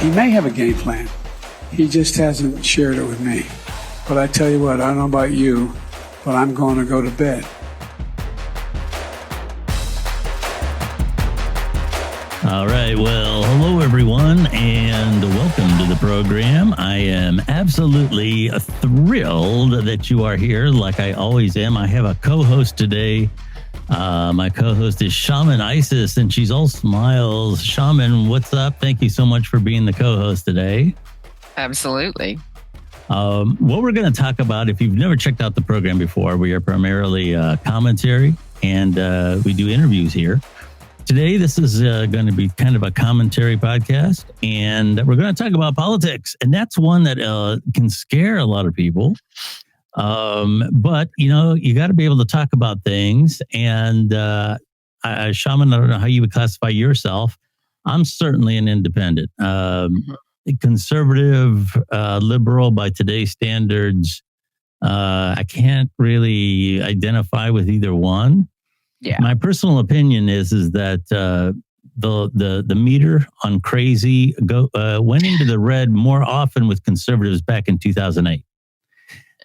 He may have a game plan. He just hasn't shared it with me. But I tell you what, I don't know about you, but I'm going to go to bed. All right. Well, hello, everyone, and welcome to the program. I am absolutely thrilled that you are here, like I always am. I have a co-host today. My co-host is Shaman Isis, and she's all smiles. Shaman, what's up? Thank you so much for being the co-host today. Absolutely. What we're going to talk about, if you've never checked out the program before, we are primarily commentary, and we do interviews here. Today, this is going to be kind of a commentary podcast, and we're going to talk about politics. And that's one that can scare a lot of people. But, you know, you got to be able to talk about things. And Shaman, I don't know how you would classify yourself. I'm certainly an independent, conservative, liberal by today's standards. I can't really identify with either one. Yeah. My personal opinion is that the meter on crazy went into the red more often with conservatives back in 2008.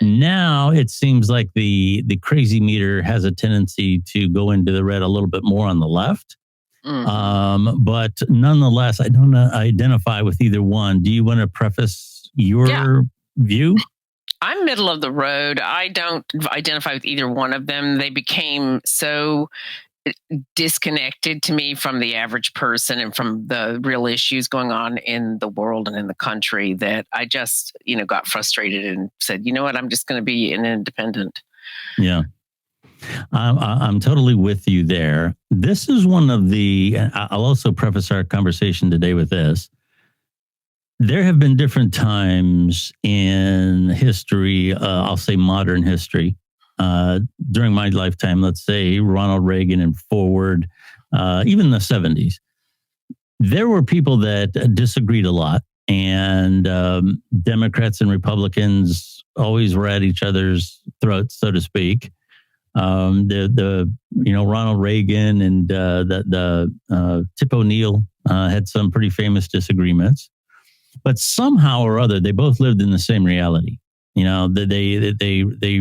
Now it seems like the crazy meter has a tendency to go into the red a little bit more on the left. Mm-hmm. But nonetheless, I don't identify with either one. Do you want to preface your view? I'm middle of the road. I don't identify with either one of them. They became so disconnected to me from the average person and from the real issues going on in the world and in the country that I just, got frustrated and said, you know what, I'm just going to be an independent. Yeah. I'm totally with you there. This is one of the, I'll also preface our conversation today with this. There have been different times in history, I'll say modern history, during my lifetime, let's say Ronald Reagan and forward, even the 70s. There were people that disagreed a lot, and Democrats and Republicans always were at each other's throats, so to speak. Ronald Reagan and the Tip O'Neill had some pretty famous disagreements. But somehow or other, they both lived in the same reality. They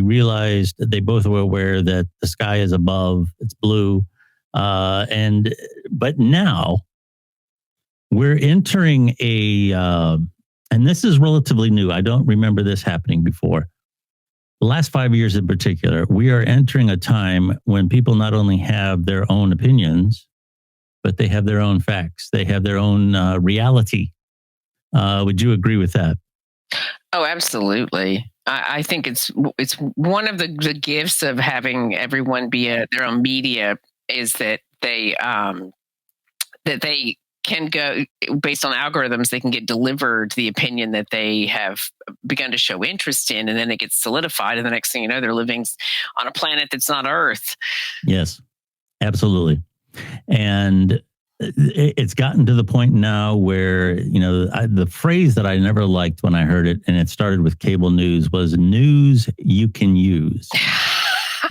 realized that they both were aware that the sky is above, it's blue. But now we're entering and this is relatively new. I don't remember this happening before. The last 5 years in particular, we are entering a time when people not only have their own opinions, but they have their own facts. They have their own reality. Would you agree with that? Oh, absolutely. I think it's one of the gifts of having everyone be their own media is that they can go based on algorithms. They can get delivered the opinion that they have begun to show interest in, and then it gets solidified. And the next thing you know, they're living on a planet that's not Earth. Yes, absolutely. And it's gotten to the point now where, the phrase that I never liked when I heard it, and it started with cable news, was news you can use,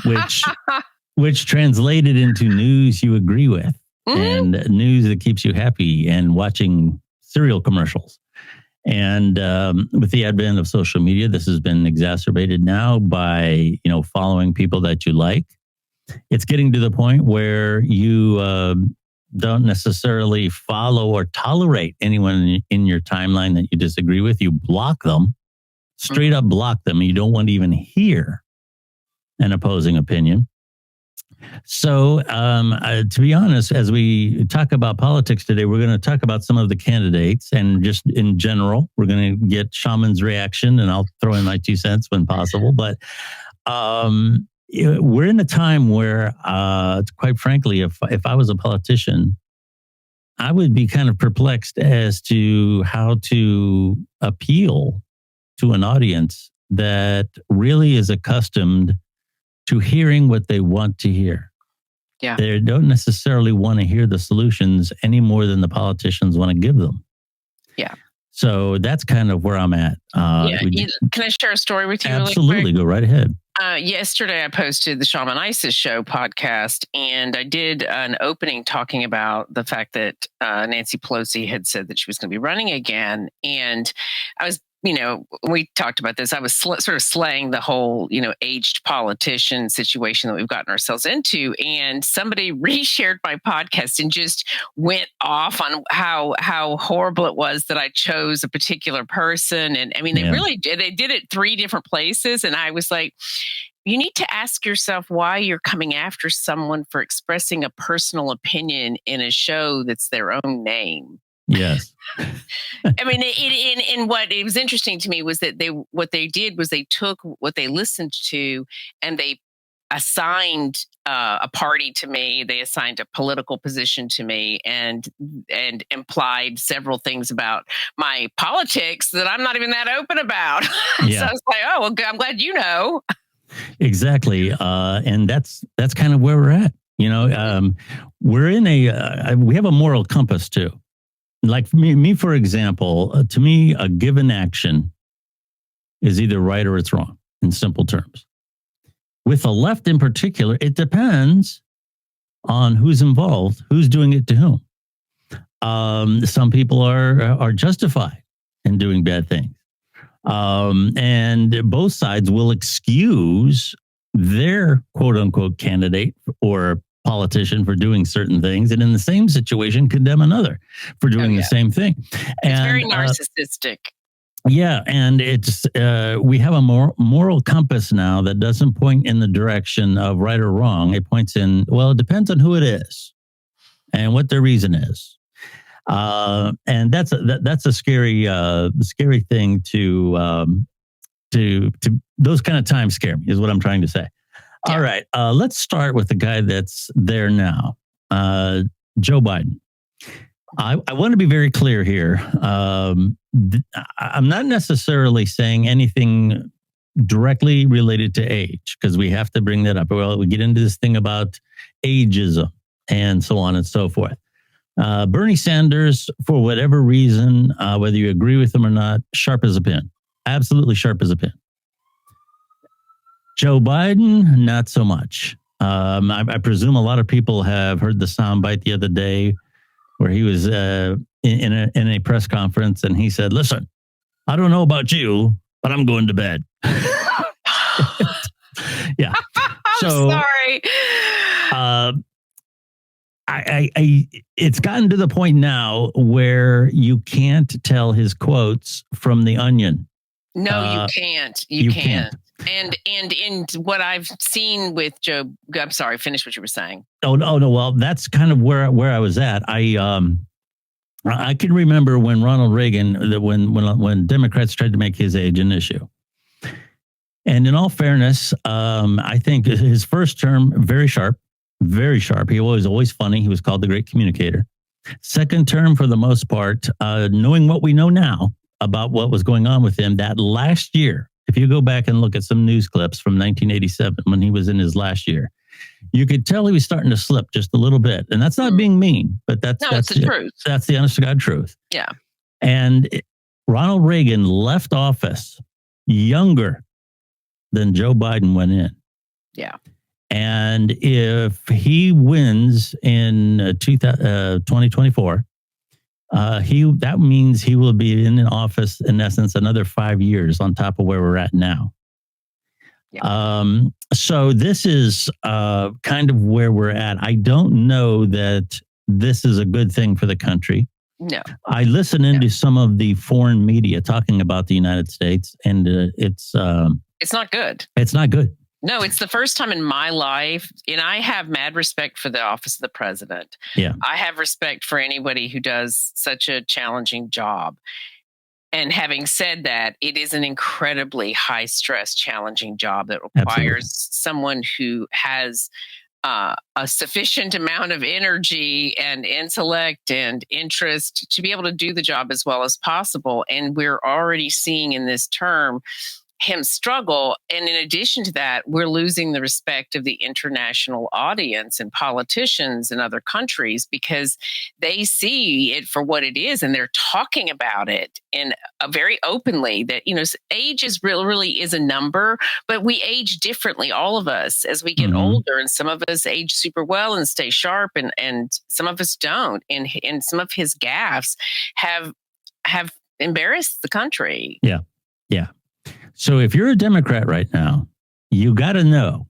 which translated into news you agree with, and news that keeps you happy and watching cereal commercials. And with the advent of social media, this has been exacerbated now by, following people that you like. It's getting to the point where you don't necessarily follow or tolerate anyone in your timeline that you disagree with. You block them, straight up block them. You don't want to even hear an opposing opinion. So to be honest, as we talk about politics today, we're going to talk about some of the candidates, and just in general, we're going to get Shaman's reaction, and I'll throw in my 2 cents when possible. But we're in a time where, quite frankly, if I was a politician, I would be kind of perplexed as to how to appeal to an audience that really is accustomed to hearing what they want to hear. Yeah. They don't necessarily want to hear the solutions any more than the politicians want to give them. Yeah. So that's kind of where I'm at. Can I share a story with you? Absolutely. Go right ahead. Yesterday, I posted the Shaman Isis show podcast, and I did an opening talking about the fact that Nancy Pelosi had said that she was going to be running again. And I was, we talked about this. I was sort of slaying the whole, aged politician situation that we've gotten ourselves into. And somebody reshared my podcast and just went off on how horrible it was that I chose a particular person. And I mean, they really did. They did it 3 different places. And I was like, you need to ask yourself why you're coming after someone for expressing a personal opinion in a show that's their own name. Yes. I mean, in what it was interesting to me was that what they did was they took what they listened to and they assigned a party to me. They assigned a political position to me and implied several things about my politics that I'm not even that open about. Yeah. So I was like, oh, well, I'm glad you know. Exactly. And that's kind of where we're at. We're in we have a moral compass too. Like me, for example, to me, a given action is either right or it's wrong in simple terms. With the left in particular, it depends on who's involved, who's doing it to whom. Some people are justified in doing bad things. And both sides will excuse their quote unquote candidate or politician for doing certain things, and in the same situation condemn another for doing the same thing. It's very narcissistic. And it's we have a moral compass now that doesn't point in the direction of right or wrong. It points in, well, it depends on who it is and what their reason is. And that's a scary thing to those kind of times scare me, is what I'm trying to say. Yeah. All right. Let's start with the guy that's there now, Joe Biden. I want to be very clear here. I'm not necessarily saying anything directly related to age, because we have to bring that up. Well, we get into this thing about ageism and so on and so forth. Bernie Sanders, for whatever reason, whether you agree with him or not, sharp as a pin. Absolutely sharp as a pin. Joe Biden, not so much. I presume a lot of people have heard the soundbite the other day where he was in a press conference and he said, "Listen, I don't know about you, but I'm going to bed." Yeah. I'm sorry. It's gotten to the point now where you can't tell his quotes from The Onion. No, you can't. You can't. And in what I've seen with Joe, I'm sorry, finish what you were saying. Oh no. Well, that's kind of where I was at. I can remember when Ronald Reagan, when Democrats tried to make his age an issue. And in all fairness, I think his first term, very sharp. Very sharp. He was always funny. He was called the great communicator. Second term, for the most part, knowing what we know now about what was going on with him, that last year, if you go back and look at some news clips from 1987, when he was in his last year, you could tell he was starting to slip just a little bit. And that's not being mean, but that's the truth. That's the honest to God truth. Yeah. And Ronald Reagan left office younger than Joe Biden went in. Yeah. And if he wins in 2024, that means he will be in office, in essence, another 5 years on top of where we're at now. Yeah. So this is kind of where we're at. I don't know that this is a good thing for the country. No. I listen into some of the foreign media talking about the United States, and it's not good. It's not good. No, it's the first time in my life, and I have mad respect for the office of the president. Yeah. I have respect for anybody who does such a challenging job. And having said that, it is an incredibly high stress, challenging job that requires someone who has a sufficient amount of energy and intellect and interest to be able to do the job as well as possible. And we're already seeing in this term him struggle. And in addition to that, we're losing the respect of the international audience and politicians in other countries because they see it for what it is and they're talking about it in very openly that, age is really is a number, but we age differently, all of us, as we get older. And some of us age super well and stay sharp, and some of us don't. And some of his gaffes have embarrassed the country. Yeah. Yeah. So if you're a Democrat right now, you got to know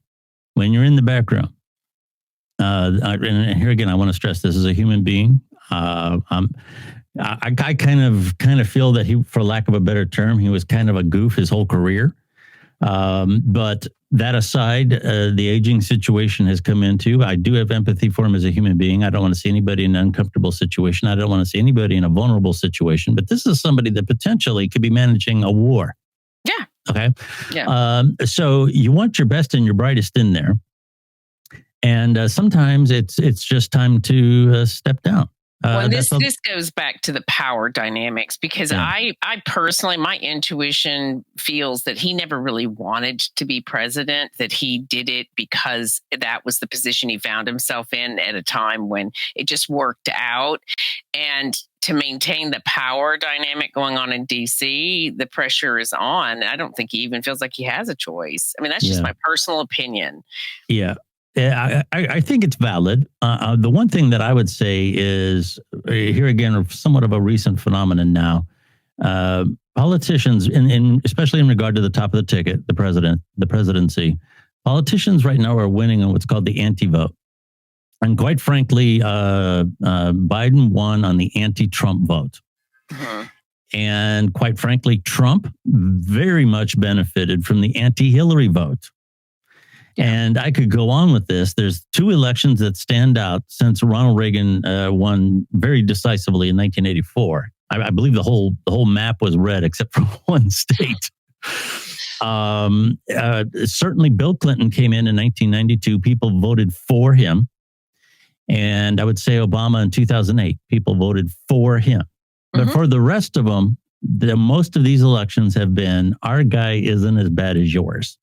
when you're in the back room. And here again, I want to stress this as a human being. I kind of feel that he, for lack of a better term, he was kind of a goof his whole career. But that aside, the aging situation has come into. I do have empathy for him as a human being. I don't want to see anybody in an uncomfortable situation. I don't want to see anybody in a vulnerable situation. But this is somebody that potentially could be managing a war. Yeah. Okay. Yeah. So you want your best and your brightest in there. And sometimes it's just time to step down. Well, this goes back to the power dynamics because I personally, my intuition feels that he never really wanted to be president, that he did it because that was the position he found himself in at a time when it just worked out. And to maintain the power dynamic going on in DC, the pressure is on. I don't think he even feels like he has a choice. I mean, that's just my personal opinion. Yeah. I think it's valid. The one thing that I would say is, here again, somewhat of a recent phenomenon now. Politicians, especially in regard to the top of the ticket, the presidency, politicians right now are winning on what's called the anti-vote. And quite frankly, Biden won on the anti-Trump vote. Uh-huh. And quite frankly, Trump very much benefited from the anti-Hillary vote. And I could go on with this. There's two elections that stand out since Ronald Reagan won very decisively in 1984. I believe the whole map was red except for one state. Certainly, Bill Clinton came in 1992. People voted for him. And I would say Obama in 2008, people voted for him. But for the rest of them, most of these elections have been, our guy isn't as bad as yours.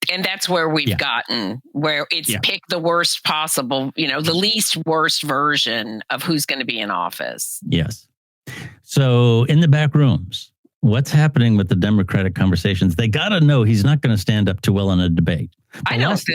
And that's where we've gotten, where it's pick the worst possible, the least worst version of who's going to be in office. Yes. So in the back rooms, what's happening with the Democratic conversations? They got to know he's not going to stand up too well in a debate. I honestly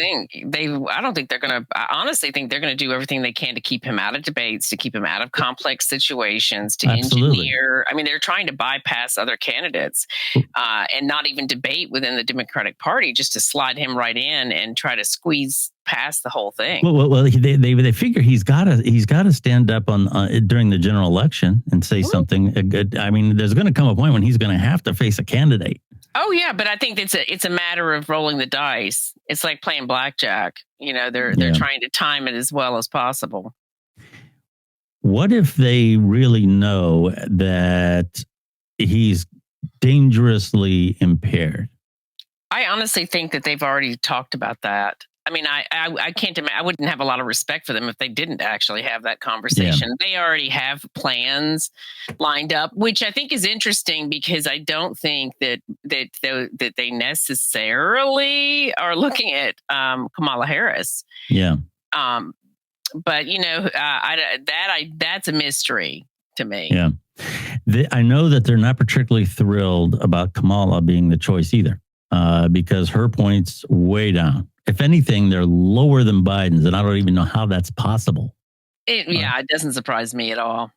think they're going to do everything they can to keep him out of debates, to keep him out of complex situations, to engineer. I mean, they're trying to bypass other candidates and not even debate within the Democratic Party, just to slide him right in and try to squeeze past the whole thing. Well, they figure he's got to stand up on during the general election and say something good. I mean, there's going to come a point when he's going to have to face a candidate. Oh yeah, but I think it's a matter of rolling the dice. It's like playing blackjack. They're trying to time it as well as possible. What if they really know that he's dangerously impaired? I honestly think that they've already talked about that. I mean, I can't imagine. I wouldn't have a lot of respect for them if they didn't actually have that conversation. Yeah. They already have plans lined up, which I think is interesting because I don't think that they necessarily are looking at Kamala Harris. Yeah. But that's a mystery to me. Yeah. I know that they're not particularly thrilled about Kamala being the choice either, because her points way down. If anything, they're lower than Biden's, and I don't even know how that's possible. It doesn't surprise me at all.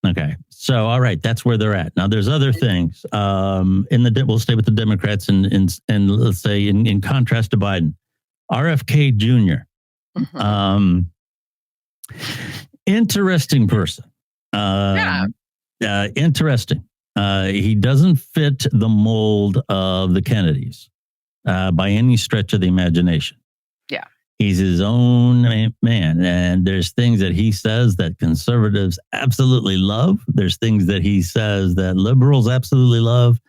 Okay. So, all right, that's where they're at. Now, there's other things. We'll stay with the Democrats and let's say in contrast to Biden. RFK Jr. Interesting person. Interesting. He doesn't fit the mold of the Kennedys. By any stretch of the imagination. Yeah. He's his own man. And there's things that he says that conservatives absolutely love. There's things that he says that liberals absolutely love.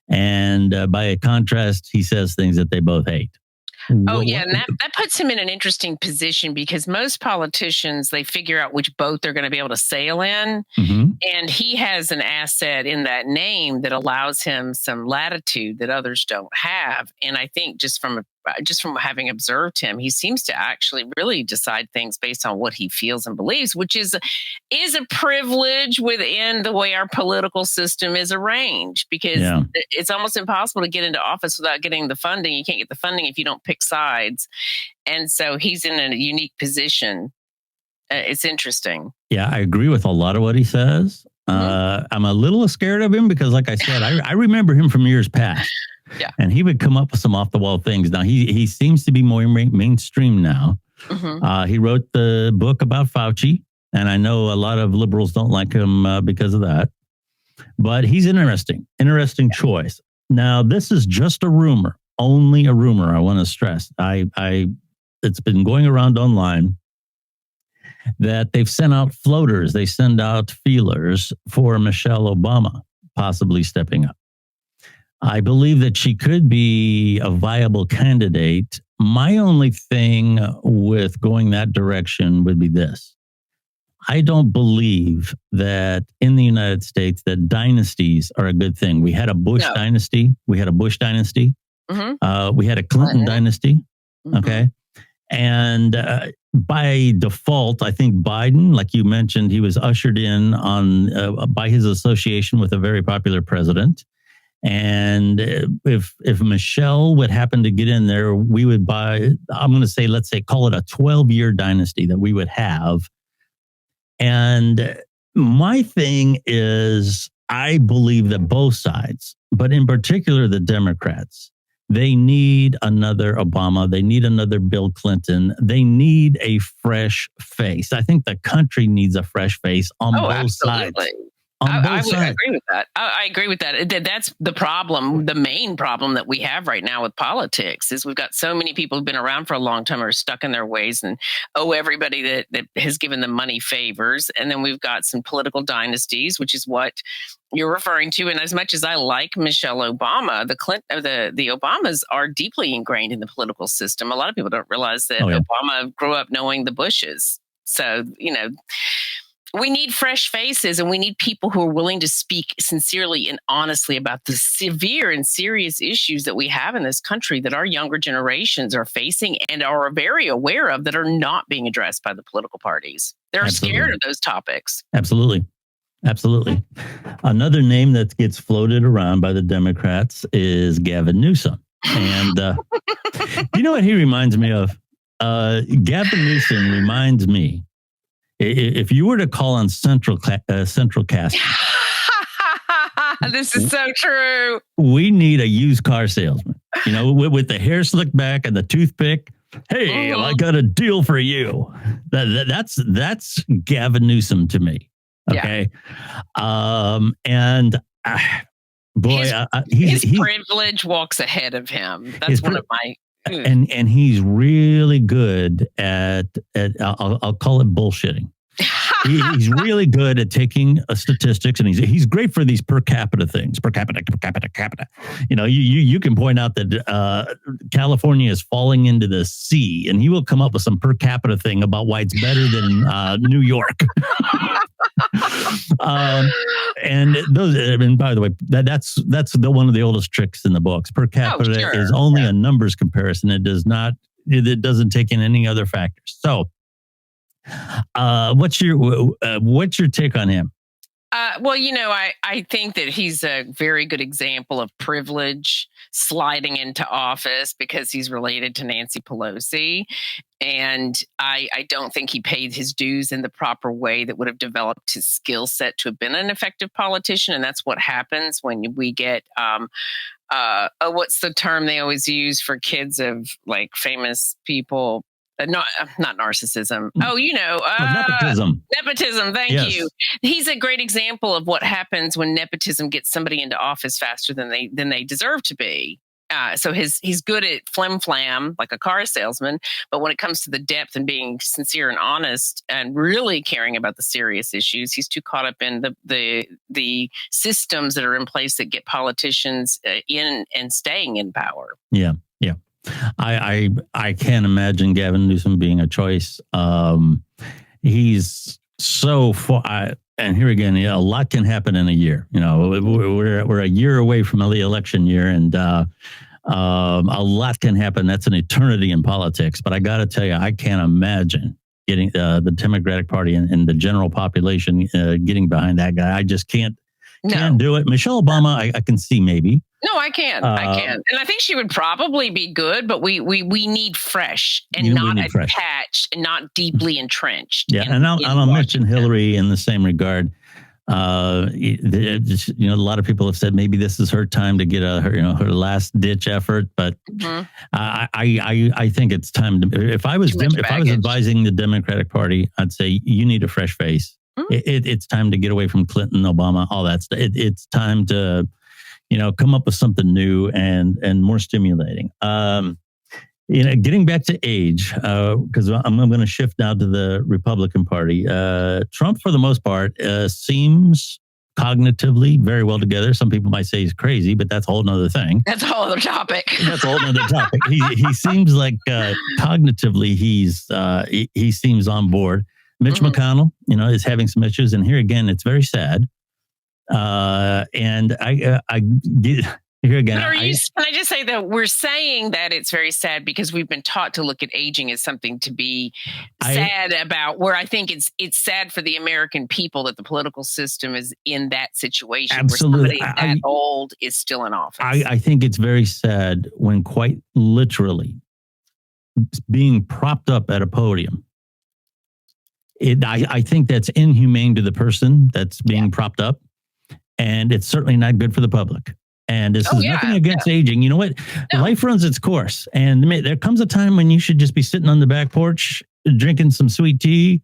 And by contrast, he says things that they both hate. Oh, yeah. And that puts him in an interesting position because most politicians, they figure out which boat they're going to be able to sail in. Mm-hmm. And he has an asset in that name that allows him some latitude that others don't have. And I think just from having observed him, he seems to actually really decide things based on what he feels and believes, which is a privilege within the way our political system is arranged, because it's almost impossible to get into office without getting the funding. You can't get the funding if you don't pick sides. And so he's in a unique position. It's interesting. Yeah, I agree with a lot of what he says. I'm a little scared of him because, like I said, I remember him from years past. Yeah. And he would come up with some off-the-wall things. Now, he seems to be more mainstream now. He wrote the book about Fauci, and I know a lot of liberals don't like him because of that. But he's interesting choice. Now, this is just a rumor, only a rumor, I want to stress. It's been going around online that they've sent out floaters. They send out feelers for Michelle Obama possibly stepping up. I believe that she could be a viable candidate. My only thing with going that direction would be this. I don't believe that in the United States that dynasties are a good thing. We had a Bush dynasty. We had a Bush dynasty. We had a Clinton dynasty. Okay. And by default, I think Biden, like you mentioned, he was ushered in on by his association with a very popular president. And if Michelle would happen to get in there, we would I'm going to say, let's say, call it a 12-year dynasty that we would have. And my thing is, I believe that both sides, but in particular the Democrats, they need another Obama. They need another Bill Clinton. They need a fresh face. I think the country needs a fresh face on both sides. I would agree with that. I agree with that. That's the problem. The main problem that we have right now with politics is we've got so many people who've been around for a long time are stuck in their ways and owe everybody that has given them money favors. And then we've got some political dynasties, which is what you're referring to. And as much as I like Michelle Obama, the Obamas are deeply ingrained in the political system. A lot of people don't realize that Obama grew up knowing the Bushes. So, we need fresh faces, and we need people who are willing to speak sincerely and honestly about the severe and serious issues that we have in this country that our younger generations are facing and are very aware of that are not being addressed by the political parties. They're scared of those topics. Absolutely. Another name that gets floated around by the Democrats is Gavin Newsom. And you know what he reminds me of? Gavin Newsom reminds me, if you were to call on Central Casting, this is so true. We need a used car salesman, with the hair slicked back and the toothpick. Hey, I got a deal for you. That's Gavin Newsom to me. Okay, and boy, his privilege walks ahead of him. That's one of my. And he's really good at I'll call it bullshitting. He's really good at taking statistics, and he's great for these per capita things. Per capita. You can point out that California is falling into the sea, and he will come up with some per capita thing about why it's better than New York. And those, by the way, that's one of the oldest tricks in the books. Per capita is only a numbers comparison. It doesn't take in any other factors. So, what's your take on him? Well, I think that he's a very good example of privilege sliding into office because he's related to Nancy Pelosi. And I don't think he paid his dues in the proper way that would have developed his skill set to have been an effective politician. And that's what happens when we get, what's the term they always use for kids of like famous people? Not narcissism. Nepotism. Nepotism. Thank you. He's a great example of what happens when nepotism gets somebody into office faster than they deserve to be. So he's good at flim-flam, like a car salesman, but when it comes to the depth and being sincere and honest and really caring about the serious issues, he's too caught up in the systems that are in place that get politicians in and staying in power. Yeah. I can't imagine Gavin Newsom being a choice. He's so far. And here again, a lot can happen in a year. We're a year away from the election year, and a lot can happen. That's an eternity in politics. But I got to tell you, I can't imagine getting the Democratic Party and the general population getting behind that guy. I just can't do it. Michelle Obama, I can see maybe. No, I can. And I think she would probably be good, but we need fresh and not attached and not deeply entrenched. Yeah, and I'll mention Hillary in the same regard. A lot of people have said maybe this is her time to get her last ditch effort, but I think it's time to. If I was advising the Democratic Party, I'd say you need a fresh face. It's time to get away from Clinton, Obama, all that stuff. It's time to come up with something new and more stimulating. Getting back to age, because I'm going to shift now to the Republican Party. Trump, for the most part, seems cognitively very well together. Some people might say he's crazy, but that's a whole nother thing. That's a whole other topic. That's a whole other topic. He seems like cognitively he seems on board. Mitch McConnell, is having some issues, and here again, it's very sad. And I get here again. Can I just say that we're saying that it's very sad because we've been taught to look at aging as something to be sad about, where I think it's sad for the American people that the political system is in that situation. Absolutely. Where somebody that old is still in office. I think it's very sad when quite literally being propped up at a podium. I think that's inhumane to the person that's being propped up. And it's certainly not good for the public. And this is nothing against aging. You know what? No. Life runs its course. And there comes a time when you should just be sitting on the back porch, drinking some sweet tea,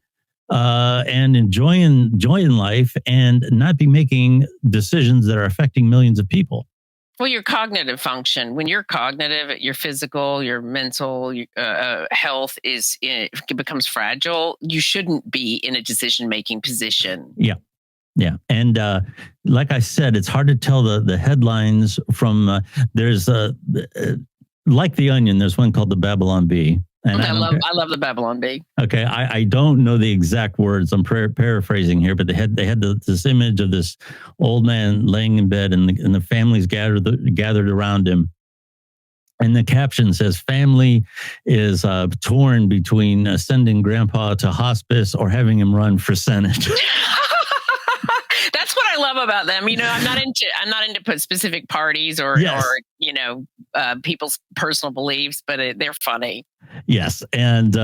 and enjoying life and not be making decisions that are affecting millions of people. Well, your cognitive function, when you're cognitive, your physical, your mental health becomes fragile. You shouldn't be in a decision-making position. Yeah. Yeah. And like I said, it's hard to tell the headlines from there's like The Onion. There's one called The Babylon Bee. And I love The Babylon Bee. Okay. I don't know the exact words. I'm paraphrasing here, but they had this image of this old man laying in bed and the families gathered around him. And the caption says, family is torn between sending grandpa to hospice or having him run for Senate. That's what I love about them. I'm not into specific parties or people's personal beliefs, but they're funny. Yes, and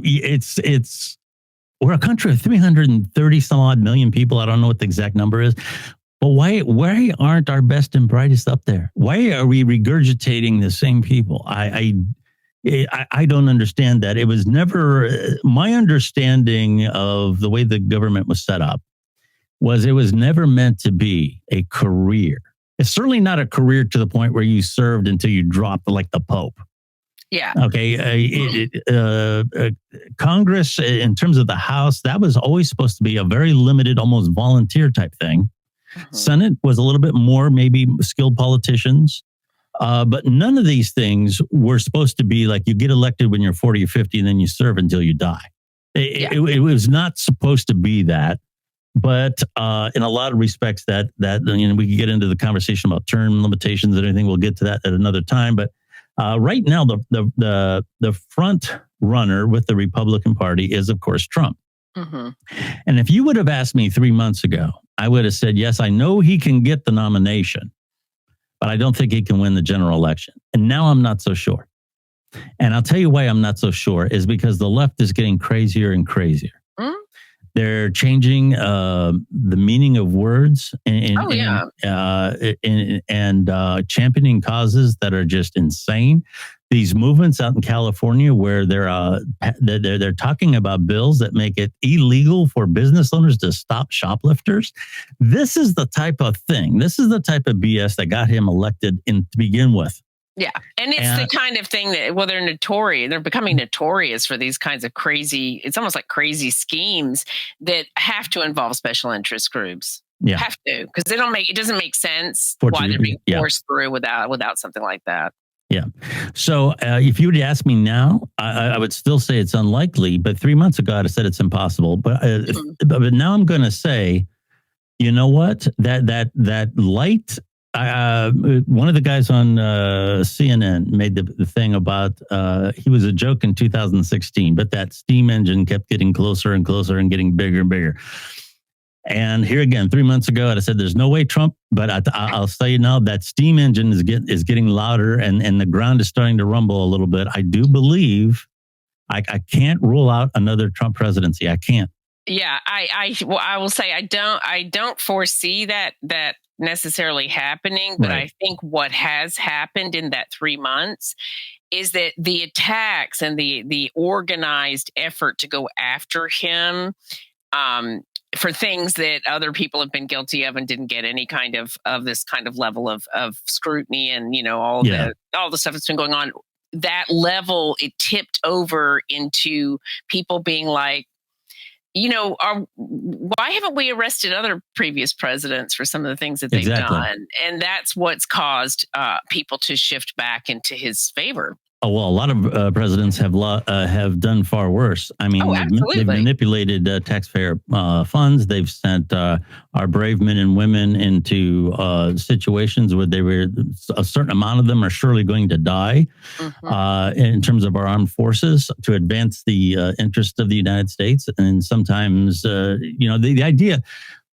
it's we're a country of 330 some odd million people. I don't know what the exact number is, but why aren't our best and brightest up there? Why are we regurgitating the same people? I don't understand that. It was never my understanding of the way the government was set up. It was never meant to be a career. It's certainly not a career to the point where you served until you dropped like the Pope. Yeah. Okay. Congress, in terms of the House, that was always supposed to be a very limited, almost volunteer type thing. Mm-hmm. Senate was a little bit more, maybe skilled politicians. But none of these things were supposed to be like you get elected when you're 40 or 50 and then you serve until you die. It was not supposed to be that. But in a lot of respects, that we could get into the conversation about term limitations and everything. We'll get to that at another time. But right now, the front runner with the Republican Party is, of course, Trump. Mm-hmm. And if you would have asked me 3 months ago, I would have said, yes, I know he can get the nomination, but I don't think he can win the general election. And now I'm not so sure. And I'll tell you why I'm not so sure is because the left is getting crazier and crazier. Mm-hmm. They're changing the meaning of words and championing causes that are just insane. These movements out in California where they're talking about bills that make it illegal for business owners to stop shoplifters. This is the type of thing. This is the type of BS that got him elected to begin with. Yeah. And it's the kind of thing that, they're notorious. They're becoming notorious for these kinds of crazy, it's almost like crazy schemes that have to involve special interest groups. Yeah. Have to, because it doesn't make sense why they're being forced through without something like that. Yeah. So if you were to ask me now, I would still say it's unlikely. But 3 months ago, I'd have said it's impossible. But now I'm going to say, you know what? That light. One of the guys on CNN made the thing about he was a joke in 2016, but that steam engine kept getting closer and closer and getting bigger and bigger. And here again, 3 months ago, I said, "There's no way, Trump." But I'll say you now that steam engine is getting louder, and the ground is starting to rumble a little bit. I do believe I can't rule out another Trump presidency. I can't. Yeah, I will say I don't foresee that necessarily happening, but Right. I think what has happened in that 3 months is that the attacks and the organized effort to go after him for things that other people have been guilty of and didn't get any kind of this kind of level of scrutiny, and all the stuff that's been going on, that level, it tipped over into people being like, why haven't we arrested other previous presidents for some of the things that they've done? And that's what's caused people to shift back into his favor. Oh, well, a lot of presidents have done far worse. I mean, they've manipulated taxpayer funds. They've sent our brave men and women into situations where a certain amount of them are surely going to die in terms of our armed forces to advance the interest of the United States. And sometimes, the idea,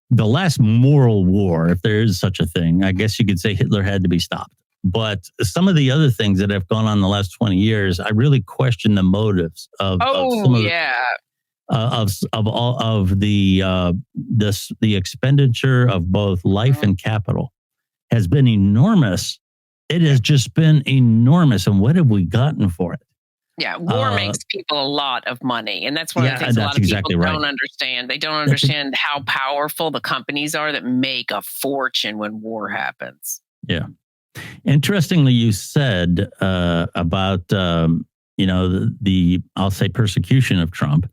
the last moral war, if there is such a thing, I guess you could say Hitler had to be stopped. But some of the other things that have gone on in the last 20 years, I really question the motives of some of all of the expenditure of both life and capital has been enormous. It has just been enormous. And what have we gotten for it? Yeah, war makes people a lot of money. And that's one of the things a lot of people don't understand. They don't understand how powerful the companies are that make a fortune when war happens. Yeah. Interestingly, you said about the I'll say persecution of Trump,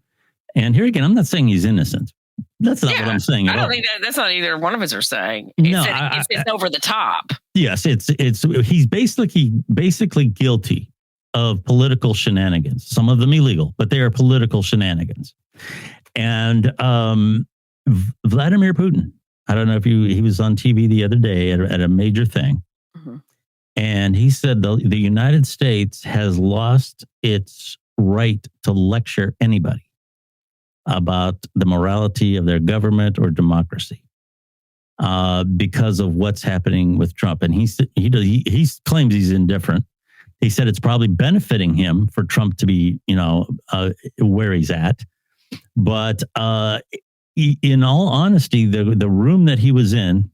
and here again, I'm not saying he's innocent. That's not what I'm saying. I don't think that's not either one of us are saying. No, it's over the top. Yes, he's basically guilty of political shenanigans. Some of them illegal, but they are political shenanigans. And Vladimir Putin, I don't know if he was on TV the other day at a major thing. And he said the United States has lost its right to lecture anybody about the morality of their government or democracy because of what's happening with Trump. And he claims he's indifferent. He said it's probably benefiting him for Trump to be, where he's at. But in all honesty, the room that he was in,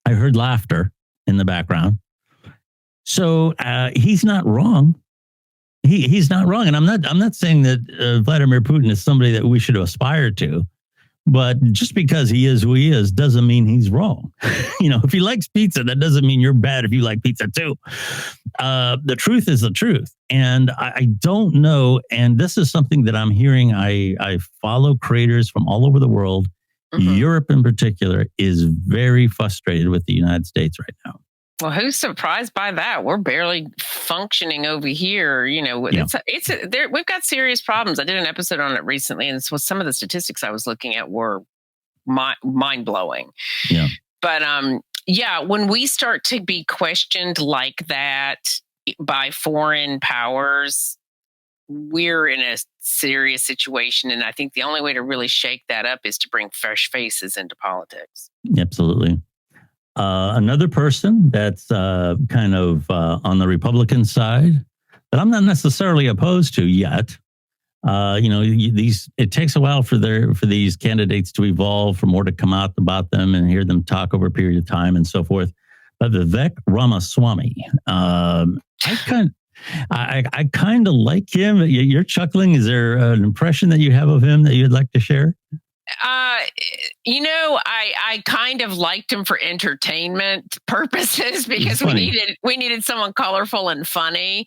I heard laughter in the background. So he's not wrong. He's not wrong, and I'm not saying that Vladimir Putin is somebody that we should aspire to, but just because he is who he is doesn't mean he's wrong. If he likes pizza, that doesn't mean you're bad if you like pizza too. The truth is the truth, and I don't know. And this is something that I'm hearing. I follow creators from all over the world. Europe, in particular, is very frustrated with the United States right now. Well, who's surprised by that? We're barely functioning over here. We've got serious problems. I did an episode on it recently, and so some of the statistics I was looking at were mind blowing. Yeah. But when we start to be questioned like that by foreign powers, we're in a serious situation. And I think the only way to really shake that up is to bring fresh faces into politics. Absolutely. Another person that's kind of on the Republican side that I'm not necessarily opposed to yet. It takes a while for these candidates to evolve, for more to come out about them and hear them talk over a period of time and so forth. But Vivek Ramaswamy, I kind of like him. You're chuckling. Is there an impression that you have of him that you'd like to share? I kind of liked him for entertainment purposes because we needed someone colorful and funny.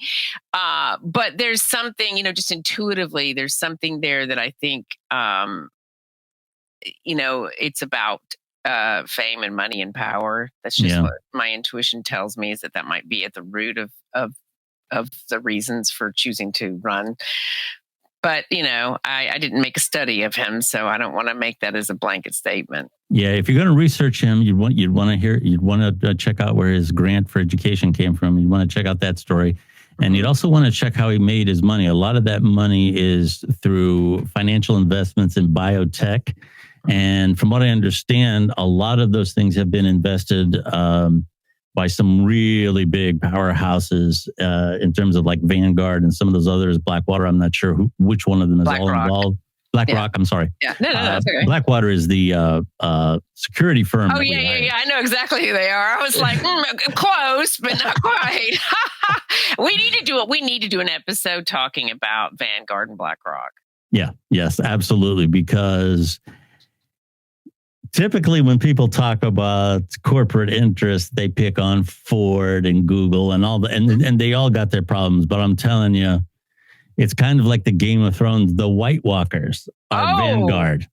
But there's something, just intuitively, there's something there that I think, it's about fame and money and power. That's just what my intuition tells me, is that might be at the root of of the reasons for choosing to run. But, I didn't make a study of him, so I don't want to make that as a blanket statement. Yeah, if you're going to research him, you'd want to check out where his grant for education came from. You'd want to check out that story. And you'd also want to check how he made his money. A lot of that money is through financial investments in biotech. And from what I understand, a lot of those things have been invested by some really big powerhouses in terms of like Vanguard and some of those others, Blackwater. I'm not sure which one of them is involved. BlackRock, I'm sorry. Yeah, no, that's okay. Blackwater is the security firm. Oh, yeah. I know exactly who they are. I was like, close, but not quite. We need to do an episode talking about Vanguard and BlackRock. Yeah, yes, absolutely. Because typically when people talk about corporate interests, they pick on Ford and Google and all and they all got their problems. But I'm telling you, it's kind of like the Game of Thrones. The White Walkers are Vanguard.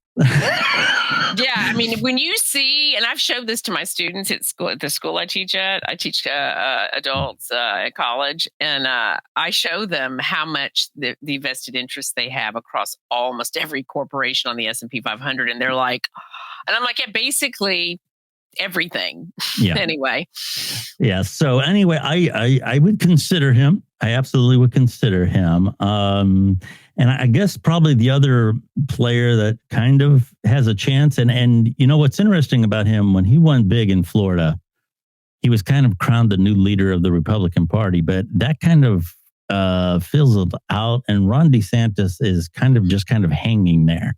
Yeah, I mean, when you see, and I've showed this to my students at the school I teach at. I teach adults at college, and I show them how much the vested interest they have across almost every corporation on the S&P 500, and they're like, and I'm like, yeah, basically everything. Yeah. Anyway. Yeah. So anyway, I would consider him. I absolutely would consider him. And I guess probably the other player that kind of has a chance. And what's interesting about him, when he won big in Florida, he was kind of crowned the new leader of the Republican Party, but that kind of fizzled out. And Ron DeSantis is kind of hanging there.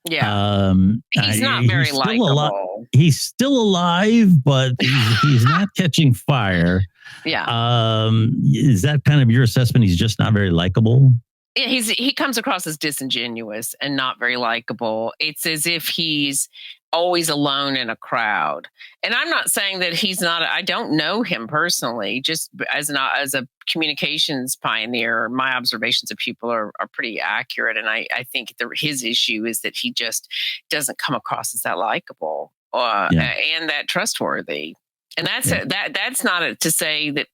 Yeah. He's not very likable. He's still alive, but he's not catching fire. Yeah. Is that kind of your assessment? He's just not very likable? Yeah, he comes across as disingenuous and not very likable. It's as if he's always alone in a crowd. And I'm not saying that he's not. I don't know him personally. Just as a communications pioneer, my observations of people are pretty accurate. And I think his issue is that he just doesn't come across as that likable and that trustworthy. And that's not to say that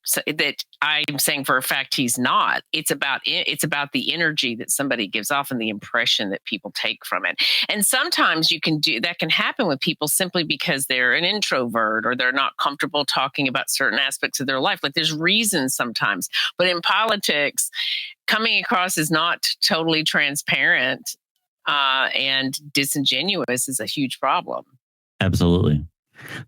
I'm saying for a fact he's not. It's about the energy that somebody gives off and the impression that people take from it. And sometimes that can happen with people simply because they're an introvert or they're not comfortable talking about certain aspects of their life. Like there's reasons sometimes, but in politics, coming across as not totally transparent and disingenuous is a huge problem. Absolutely.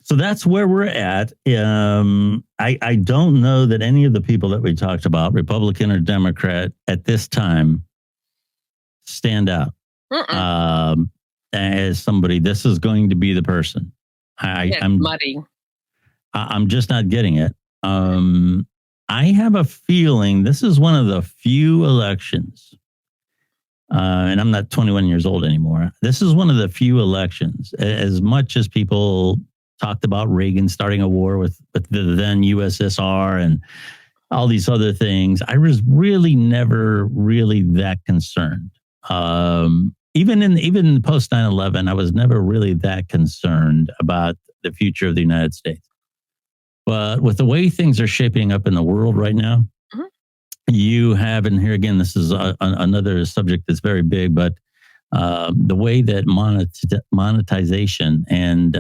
So that's where we're at. I don't know that any of the people that we talked about, Republican or Democrat, at this time stand out as somebody. This is going to be the person. I'm muddy. I'm just not getting it. I have a feeling this is one of the few elections. And I'm not 21 years old anymore. This is one of the few elections, as much as people talked about Reagan starting a war with the then USSR and all these other things. I was really never really that concerned. Even in post 9/11, I was never really that concerned about the future of the United States. But with the way things are shaping up in the world right now, you have, and here again, this is another subject that's very big, but the way that monetization and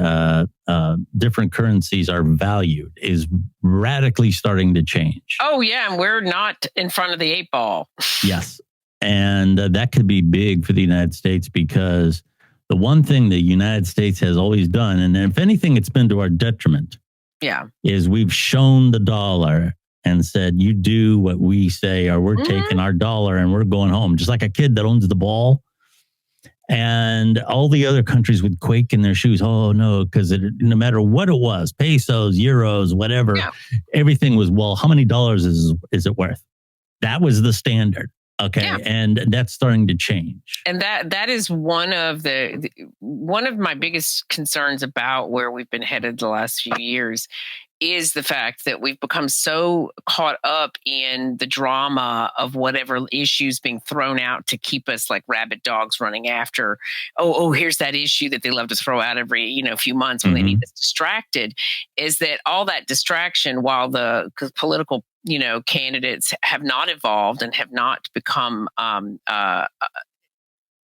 different currencies are valued is radically starting to change. Oh, yeah. And we're not in front of the 8 ball. Yes. And that could be big for the United States, because the one thing the United States has always done, and if anything, it's been to our detriment, is we've shown the dollar and said, you do what we say, or we're taking our dollar and we're going home. Just like a kid that owns the ball. And all the other countries would quake in their shoes. Oh, no, because no matter what it was, pesos, euros, whatever, everything was, well, how many dollars is it worth? That was the standard. Okay. Yeah. And that's starting to change. And that is one of my biggest concerns about where we've been headed the last few years is the fact that we've become so caught up in the drama of whatever issues being thrown out to keep us like rabid dogs running after, here's that issue that they love to throw out every, few months when they need us distracted, is that all that distraction, while the political, candidates have not evolved and have not become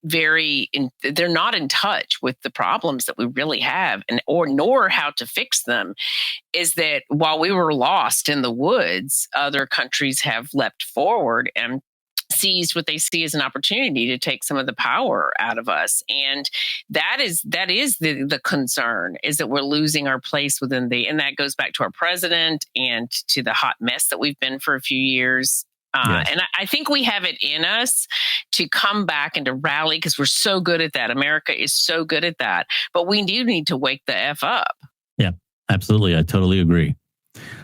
they're not in touch with the problems that we really have, nor how to fix them, is that while we were lost in the woods, other countries have leapt forward and seized what they see as an opportunity to take some of the power out of us. And that is the concern, is that we're losing our place and that goes back to our president and to the hot mess that we've been for a few years. Yes. And I think we have it in us to come back and to rally, because we're so good at that. America is so good at that. But we do need to wake the F up. Yeah, absolutely. I totally agree.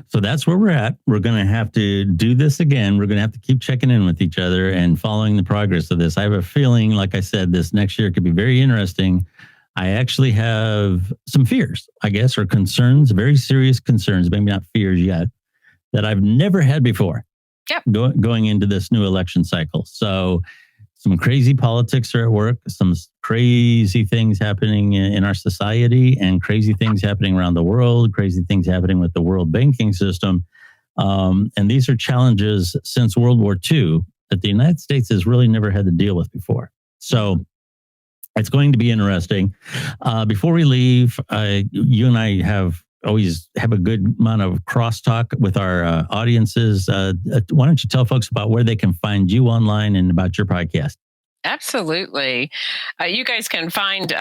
So that's where we're at. We're going to have to do this again. We're going to have to keep checking in with each other and following the progress of this. I have a feeling, like I said, this next year could be very interesting. I actually have some fears, I guess, or concerns, very serious concerns, maybe not fears yet, that I've never had before. Yep. Going into this new election cycle. So some crazy politics are at work, some crazy things happening in our society, and crazy things happening around the world, crazy things happening with the world banking system. And these are challenges since World War II that the United States has really never had to deal with before. So it's going to be interesting. Before we leave, you and I always have a good amount of crosstalk with our audiences. Why don't you tell folks about where they can find you online and about your podcast? Absolutely. You guys can find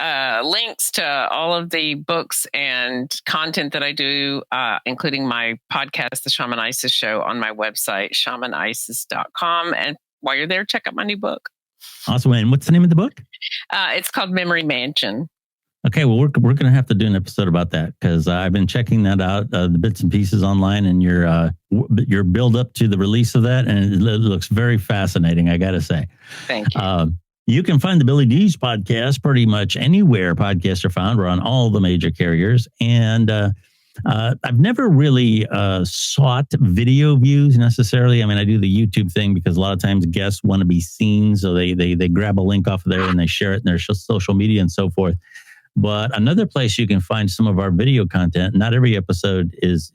links to all of the books and content that I do, including my podcast, The Shaman Isis Show, on my website, shamanisis.com. And while you're there, check out my new book. Awesome. And what's the name of the book? It's called Memory Mansion. Okay, well, we're going to have to do an episode about that, because I've been checking that out, the bits and pieces online, and your build up to the release of that, and it looks very fascinating, I got to say. Thank you. You can find the Billy Dees podcast pretty much anywhere podcasts are found. We're on all the major carriers, and I've never really sought video views necessarily. I mean, I do the YouTube thing because a lot of times guests want to be seen, so they grab a link off of there and they share it in their social media and so forth. But another place you can find some of our video content, not every episode is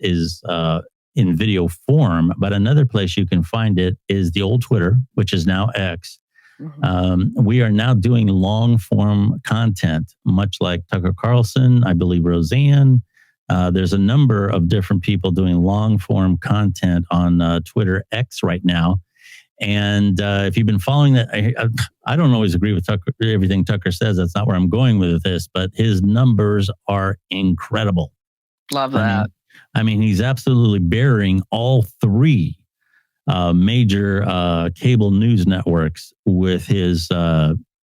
in video form, but another place you can find it is the old Twitter, which is now X. Mm-hmm. We are now doing long form content, much like Tucker Carlson, I believe Roseanne. There's a number of different people doing long form content on Twitter X right now. And if you've been following that, I don't always agree with everything Tucker says. That's not where I'm going with this, but his numbers are incredible. Love that. I mean, he's absolutely burying all three major cable news networks with his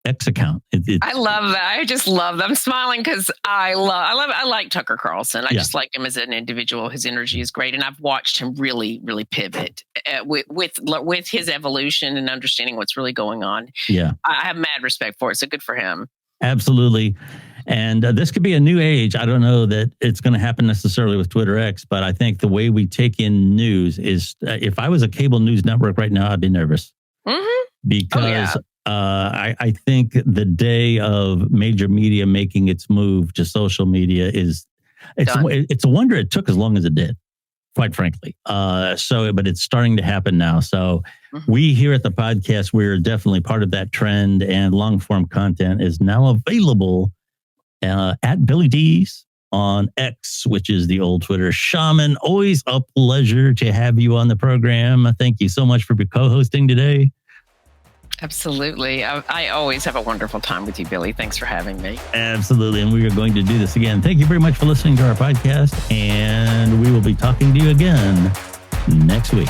X account. I love that. I just love that. I'm smiling because I like Tucker Carlson. I just like him as an individual. His energy is great, and I've watched him really, really pivot with his evolution and understanding what's really going on. Yeah, I have mad respect for it. So good for him. Absolutely. And this could be a new age. I don't know that it's going to happen necessarily with Twitter X, but I think the way we take in news is, if I was a cable news network right now, I'd be nervous. Mm-hmm. Because I think the day of major media making its move to social media it's a wonder it took as long as it did, quite frankly. But it's starting to happen now. So we here at the podcast, we're definitely part of that trend, and long form content is now available at Billy Dees on X, which is the old Twitter. Shaman, always a pleasure to have you on the program. Thank you so much for co-hosting today. Absolutely. I always have a wonderful time with you, Billy. Thanks for having me. Absolutely. And we are going to do this again. Thank you very much for listening to our podcast, and we will be talking to you again next week.